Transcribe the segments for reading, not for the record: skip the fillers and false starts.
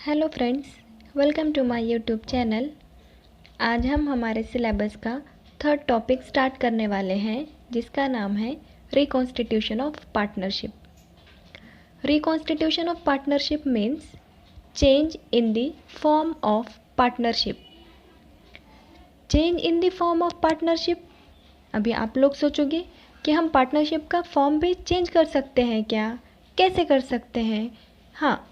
Hello friends, welcome to my YouTube channel. आज हम हमारे सिलेबस का थर्ड टॉपिक स्टार्ट करने वाले हैं, जिसका नाम है reconstitution of partnership. Reconstitution of partnership means change in the form of partnership. Change in the form of partnership. अभी आप लोग सोचोगे कि हम पार्टनरशिप का फॉर्म भी चेंज कर सकते हैं क्या, कैसे कर सकते हैं। हाँ,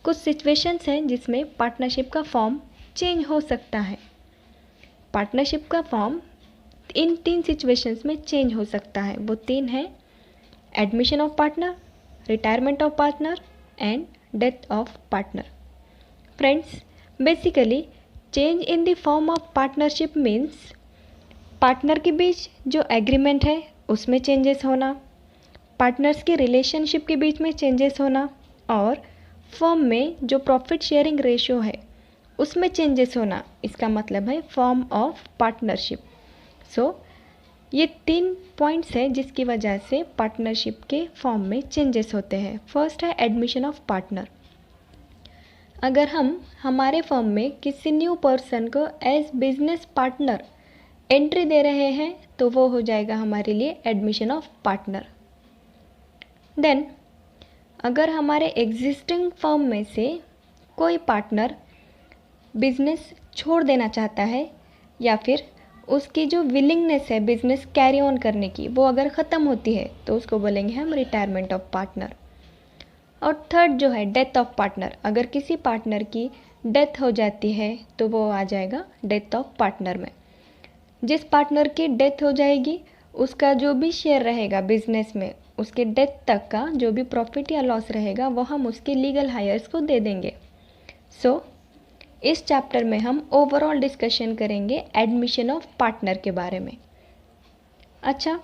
कुछ सिचुएशंस हैं जिसमें पार्टनरशिप का फॉर्म चेंज हो सकता है। पार्टनरशिप का फॉर्म इन 3 सिचुएशंस में चेंज हो सकता है। वो 3 हैं: admission of partner, retirement of partner and death of partner. Friends, basically change in the form of partnership means partner के बीच जो एग्रीमेंट है उसमें चेंजेस होना, पार्टनर्स के रिलेशनशिप के बीच में चेंजेस होना, और फर्म में जो प्रॉफिट शेयरिंग रेशियो है उसमें चेंजेस होना। इसका मतलब है फॉर्म ऑफ पार्टनरशिप। सो ये 3 पॉइंट्स हैं जिसकी वजह से पार्टनरशिप के फॉर्म में चेंजेस होते हैं। फर्स्ट है एडमिशन ऑफ पार्टनर। अगर हम हमारे फर्म में किसी न्यू पर्सन को एज बिजनेस पार्टनर एंट्री दे रहे हैं तो वो हो जाएगा हमारे लिए एडमिशन ऑफ पार्टनर। देन अगर हमारे एग्जिस्टिंग फर्म में से कोई पार्टनर बिजनेस छोड़ देना चाहता है या फिर उसकी जो विलिंगनेस है बिजनेस कैरी ऑन करने की वो अगर ख़त्म होती है तो उसको बोलेंगे हम रिटायरमेंट ऑफ पार्टनर। और थर्ड जो है डेथ ऑफ पार्टनर। अगर किसी पार्टनर की डेथ हो जाती है तो वो आ जाएगा डेथ ऑफ पार्टनर में। जिस पार्टनर की डेथ हो जाएगी उसका जो भी शेयर रहेगा बिजनेस में, उसके डेथ तक का जो भी प्रॉफिट या लॉस रहेगा वो हम उसके लीगल हायर्स को दे देंगे। सो इस चैप्टर में हम ओवरऑल डिस्कशन करेंगे एडमिशन ऑफ पार्टनर के बारे में। अच्छा,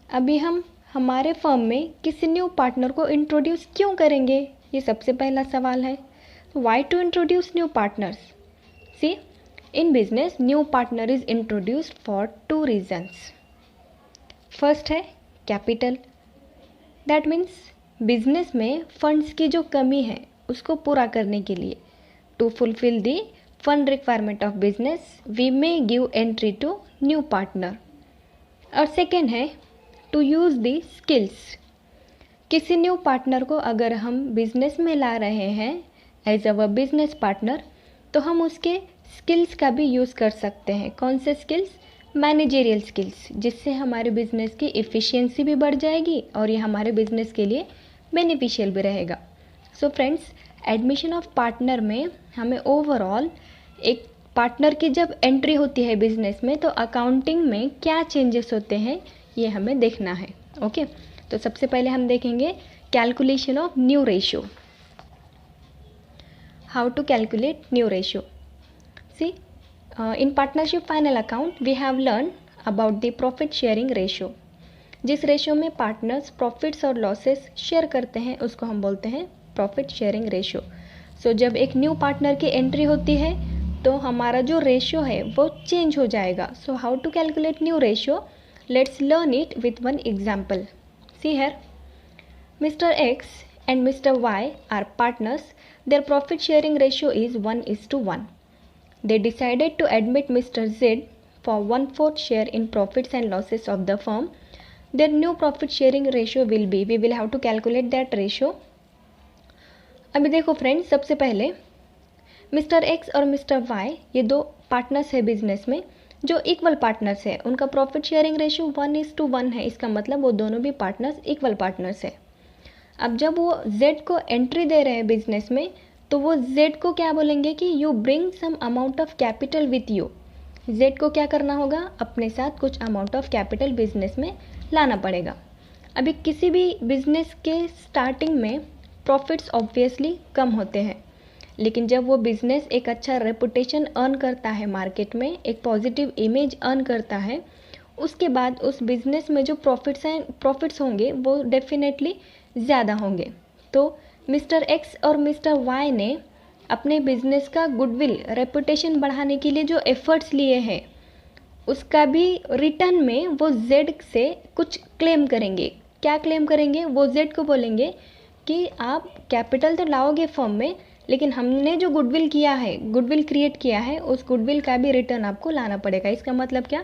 अभी हम हमारे फर्म में किसी न्यू पार्टनर को इंट्रोड्यूस क्यों करेंगे, ये सबसे पहला सवाल है। Why to introduce new partners? See, in business new partner is introduced for 2 reasons. First है कैपिटल। दैट मीन्स बिजनेस में फंड्स की जो कमी है उसको पूरा करने के लिए, to fulfil the fund requirement of business we may give entry to new partner. और सेकेंड है टू यूज़ द स्किल्स। किसी न्यू पार्टनर को अगर हम बिजनेस में ला रहे हैं एज अवर बिजनेस पार्टनर तो हम उसके स्किल्स का भी यूज़ कर सकते हैं। कौन से स्किल्स? मैनेजेरियल स्किल्स, जिससे हमारे बिजनेस की एफिशिएंसी भी बढ़ जाएगी और ये हमारे बिजनेस के लिए बेनिफिशियल भी रहेगा। So friends, admission of partner में हमें ओवरऑल एक पार्टनर की जब एंट्री होती है बिजनेस में तो अकाउंटिंग में क्या चेंजेस होते हैं ये हमें देखना है। ओके, तो सबसे पहले हम देखेंगे calculation of new ratio. How to calculate new ratio? See, in partnership final account we have learned about the profit sharing ratio। जिस रेशियो में पार्टनर्स प्रॉफिट्स और लॉसेस शेयर करते हैं उसको हम बोलते हैं प्रॉफिट शेयरिंग रेशियो। सो जब एक न्यू पार्टनर की एंट्री होती है तो हमारा जो रेशियो है वो चेंज हो जाएगा। So how to calculate new ratio? Let's learn it with one example. See here, mister X and mister Y are partners. Their profit sharing ratio is 1:1। They decided to admit Mr. Z for 1/4 share in profits and losses of the firm. Their new profit sharing ratio will be, we will have to calculate that ratio। अभी देखो friends, सबसे पहले mister x और mister Y ये 2 partners है business में जो equal partners है। उनका प्रॉफिट शेयरिंग रेशियो 1:1 है। इसका मतलब वो दोनों भी पार्टनर्स इक्वल पार्टनर्स है। अब जब वो Z को एंट्री दे रहे हैं बिजनेस में तो वो Z को क्या बोलेंगे कि you bring some amount of capital with you. Z को क्या करना होगा? अपने साथ कुछ अमाउंट ऑफ कैपिटल बिजनेस में लाना पड़ेगा। अभी किसी भी बिजनेस के स्टार्टिंग में प्रॉफिट्स ऑब्वियसली कम होते हैं, लेकिन जब वो बिजनेस एक अच्छा रेपुटेशन अर्न करता है मार्केट में, एक पॉजिटिव इमेज अर्न करता है, उसके बाद उस बिजनेस में जो प्रॉफिट्स होंगे वो डेफिनेटली ज़्यादा होंगे। तो मिस्टर एक्स और मिस्टर वाई ने अपने बिजनेस का गुडविल रेपुटेशन बढ़ाने के लिए जो एफर्ट्स लिए हैं उसका भी रिटर्न में वो जेड से कुछ क्लेम करेंगे। क्या क्लेम करेंगे? वो जेड को बोलेंगे कि आप कैपिटल तो लाओगे फर्म में, लेकिन हमने जो गुडविल किया है, गुडविल क्रिएट किया है, उस गुडविल का भी रिटर्न आपको लाना पड़ेगा। इसका मतलब क्या,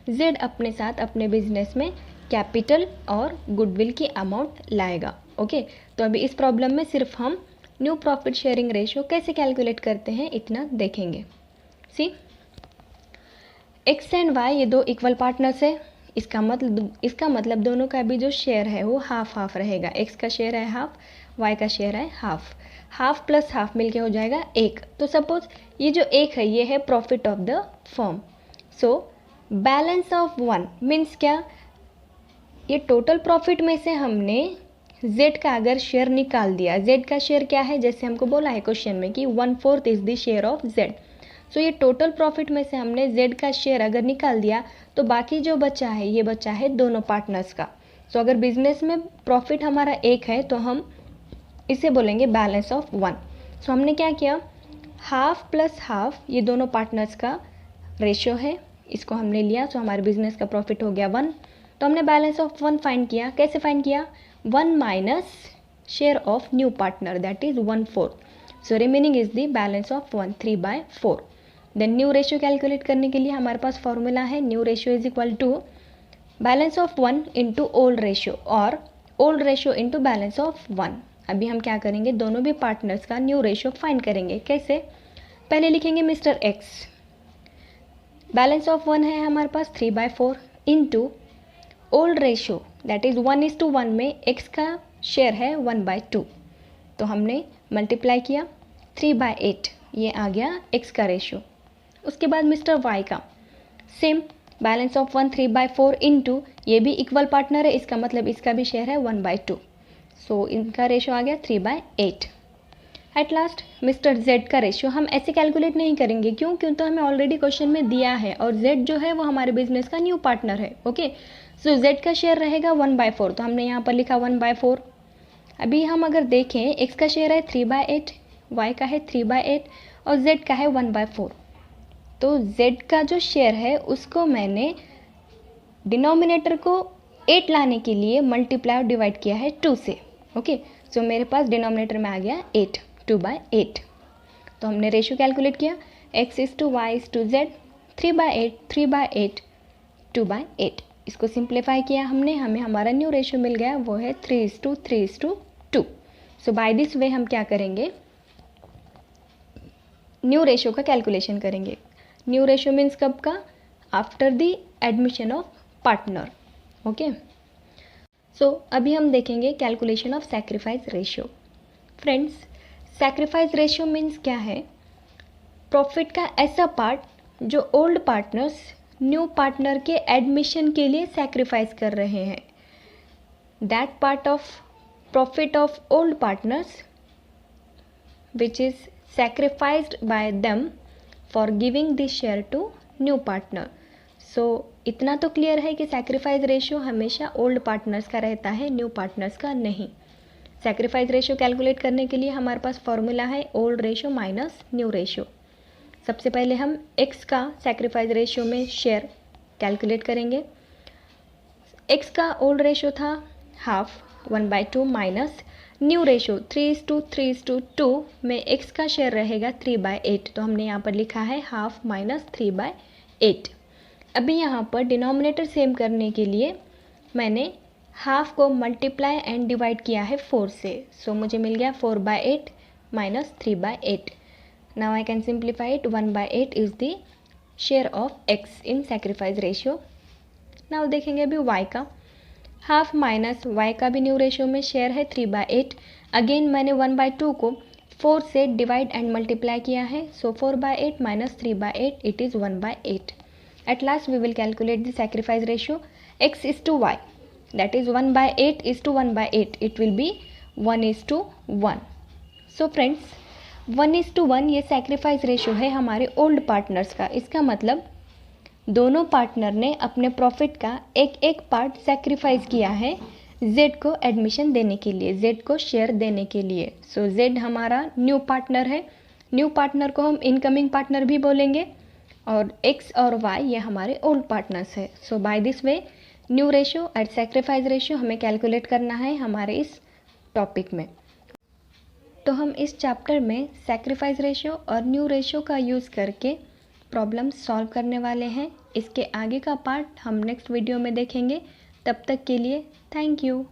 जेड अपने साथ अपने बिजनेस में कैपिटल और गुडविल की अमाउंट लाएगा। ओके, तो अभी इस प्रॉब्लम में सिर्फ हम न्यू प्रॉफिट शेयरिंग रेशियो कैसे कैलकुलेट करते हैं इतना देखेंगे। सी, एक्स एंड वाई ये दो इक्वल पार्टनर्स है। इसका मतलब दोनों का भी जो शेयर है वो हाफ हाफ रहेगा। एक्स का शेयर है हाफ, वाई का शेयर है हाफ। हाफ प्लस हाफ मिलके हो जाएगा एक। तो सपोज ये जो एक है ये है profit of the firm. So balance of one means क्या, ये टोटल प्रॉफिट में से हमने जेड का अगर शेयर निकाल दिया, जेड का शेयर क्या है, जैसे हमको बोला है क्वेश्चन में कि 1/4 is the share of Z. So ये टोटल प्रॉफिट में से हमने जेड का शेयर अगर निकाल दिया तो बाकी जो बचा है ये बचा है दोनों पार्टनर्स का। सो अगर बिजनेस में प्रॉफिट हमारा एक है तो हम इसे बोलेंगे बैलेंस ऑफ वन। सो हमने क्या किया, हाफ प्लस हाफ ये दोनों पार्टनर्स का रेशियो है, इसको हमने लिया। सो हमारे बिजनेस का प्रॉफिट हो गया 1। तो हमने बैलेंस ऑफ 1 फाइंड किया। कैसे फाइंड किया, 1 minus share of new partner that is 1/4। So remaining is the balance of 1, 3/4। Then new ratio calculate करने के लिए हमारे पास फॉर्मूला है, new ratio is equal to balance of 1 into old ratio और old ratio into balance of 1। अभी हम क्या करेंगे, दोनों भी पार्टनर्स का न्यू रेशियो फाइंड करेंगे। कैसे, पहले लिखेंगे मिस्टर एक्स, बैलेंस ऑफ 1 है हमारे पास 3/4 into old ratio that is 1:1 में एक्स का शेयर है 1/2। तो हमने मल्टीप्लाई किया 3/8, ये आ गया एक्स का रेशियो। उसके बाद मिस्टर वाई का सेम बैलेंस ऑफ 1 3/4 इंटू, ये भी इक्वल पार्टनर है, इसका मतलब इसका भी शेयर है 1/2। सो इनका रेशियो आ गया 3/8। एट लास्ट मिस्टर जेड का रेशियो हम ऐसे कैलकुलेट नहीं करेंगे, क्यों तो हमें ऑलरेडी क्वेश्चन में दिया है और जेड जो है वो हमारे बिजनेस का न्यू पार्टनर है। ओके, सो जेड का शेयर रहेगा 1/4, तो हमने यहाँ पर लिखा 1/4। अभी हम अगर देखें, एक्स का शेयर है 3/8, वाई का है 3/8 और जेड का है 1/4। तो जेड का जो शेयर है उसको मैंने डिनोमिनेटर को 8 लाने के लिए मल्टीप्लाई और डिवाइड किया है 2 से। ओके, सो मेरे पास डिनोमिनेटर में आ गया 8, 2/8। तो हमने रेशियो कैलकुलेट किया, x is to Y is to Z, 3/8, 3/8, 2/8। इसको सिंप्लीफाई किया हमने, हमें हमारा न्यू रेशियो मिल गया, वो है 3:3:2। सो बाय दिस वे हम क्या करेंगे, न्यू रेशियो का कैलकुलेशन करेंगे। न्यू रेशियो मीन्स कब का, after the admission of partner. Okay, so अभी हम देखेंगे calculation of sacrifice ratio. Friends, sacrifice ratio means क्या है, प्रॉफिट का ऐसा पार्ट जो ओल्ड पार्टनर्स न्यू पार्टनर के एडमिशन के लिए सैक्रिफाइस कर रहे हैं। That part of profit of old partners which is sacrificed by them for giving the share to new partner. So इतना तो क्लियर है कि सैक्रिफाइस रेशियो हमेशा ओल्ड पार्टनर्स का रहता है, न्यू पार्टनर्स का नहीं। सैक्रिफाइस रेशियो कैलकुलेट करने के लिए हमारे पास फॉर्मूला है old ratio minus new ratio. सबसे पहले हम एक्स का सैक्रिफाइस रेशियो में शेयर कैलकुलेट करेंगे। एक्स का ओल्ड रेशियो था हाफ, 1/2 माइनस न्यू रेशियो 3:3:2 में एक्स का शेयर रहेगा 3/8। तो हमने यहाँ पर लिखा है हाफ माइनस 3/8। अभी यहाँ पर डिनोमिनेटर सेम करने के लिए मैंने हाफ को मल्टीप्लाई एंड डिवाइड किया है 4 से। सो मुझे मिल गया 4/8 minus 3/8। Now I can simplify it, 1/8 is the share of x in sacrifice ratio. Now देखेंगे अभी वाई का, हाफ माइनस वाई का भी न्यू रेशियो में शेयर है 3/8। अगेन मैंने 1/2 को 4 से डिवाइड एंड मल्टीप्लाई किया है। So 4/8 minus 3/8 it is 1/8। At last we will calculate the sacrifice ratio x is to Y that is 1/8 is to 1/8, it will be 1:1। So friends 1:1 ये sacrifice ratio है हमारे old partners का। इसका मतलब दोनों partner ने अपने प्रॉफिट का एक एक पार्ट सैक्रिफाइस किया है जेड को एडमिशन देने के लिए, जेड को शेयर देने के लिए। सो जेड हमारा न्यू पार्टनर है, न्यू पार्टनर को हम इनकमिंग पार्टनर भी बोलेंगे और एक्स और वाई ये हमारे ओल्ड पार्टनर्स है। So by this way new ratio and sacrifice ratio हमें कैलकुलेट करना है हमारे इस टॉपिक में। तो हम इस चैप्टर में सैक्रिफाइस रेशियो और न्यू रेशियो का यूज़ करके प्रॉब्लम सॉल्व करने वाले हैं। इसके आगे का पार्ट हम नेक्स्ट वीडियो में देखेंगे। तब तक के लिए थैंक यू।